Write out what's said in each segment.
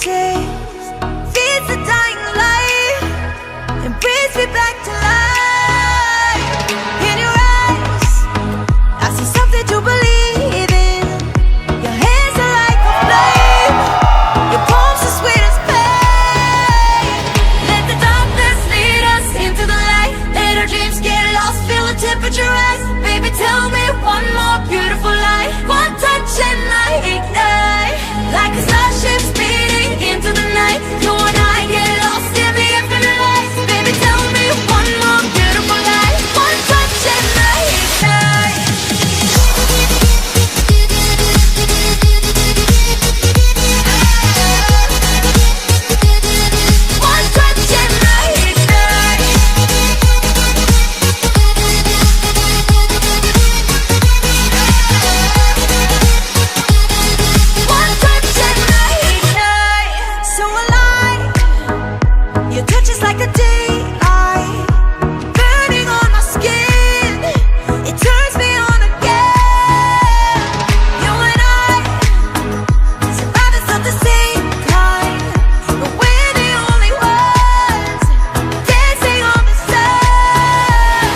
taste, feeds the dying light, and brings me back to life. In your eyes, I see something to believe in. Your hands are like a flame, your palms are sweet as pain. Let the darkness lead us into the light. Let our dreams get lost, feel the temperature rise. Baby, tell me one more beautiful lie. One touch and I ignite, like a starship speeding into the night. You and I get lost in the infinite lights. Baby, tell me one more beautiful lie. One touch and I ignite. One touch and I ignite. One touch and I ignite. So alive, your touch is like a daylight, burning on my skin. It turns me on again. You and I, survivors of the same kind, but we're the only ones dancing on the side.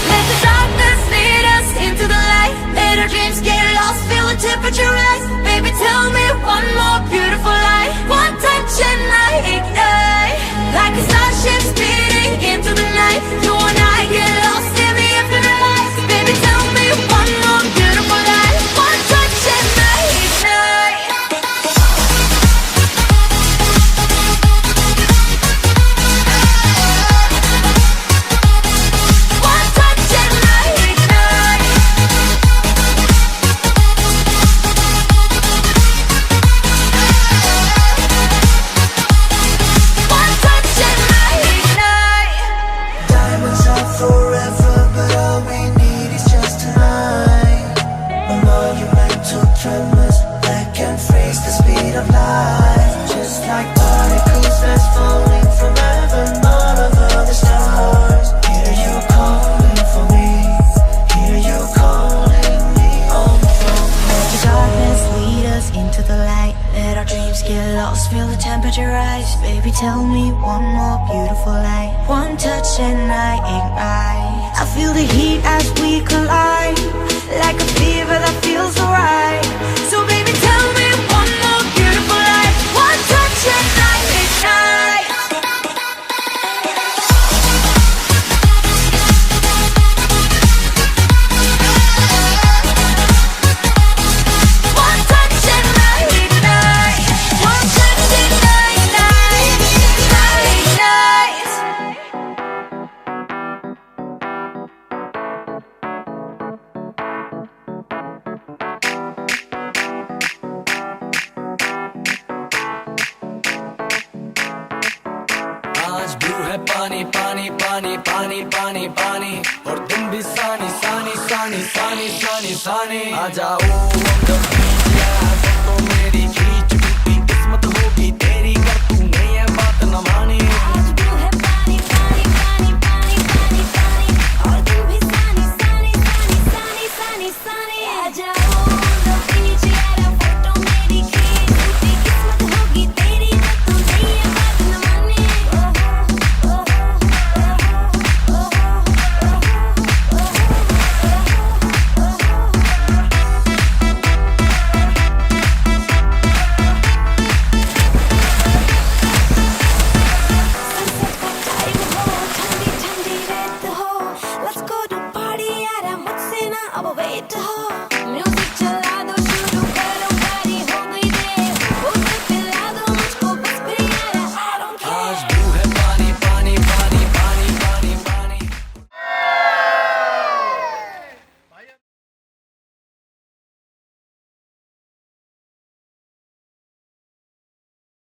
Let the darkness lead us into the light. Let our dreams get lost, feel the temperature rise. Baby, tell me one more beautiful lie. One touch and I ignite, like a starship speeding into the night. You and I get lost in the infinite lights. Baby, tell me one more beautiful lie. One touch and I ignite. One touch and I ignite. One touch and I ignite. Diamonds are forever, but all we need is just tonight. A monumental tremors that can freeze the speed of light. Just like particles that's falling from heaven, all over the stars. Hear you calling for me, hear you calling me on the phone. Let the darkness lead us into the light. Let our dreams get lost, feel the temperature rise. Baby, tell me one more beautiful lie. One touch and I ignite. I feel the heat as we collide, like a fever that feels so right. So baby, tell me one more beautiful lie. One touch and I ignite. One touch and I ignite. One touch and I ignite. I ignite. आज blue है पानी पानी पानी पानी पानी पानी, और तुम भी सानी सानी सानी सानी सानी सानी। आ जाओ तो मेरी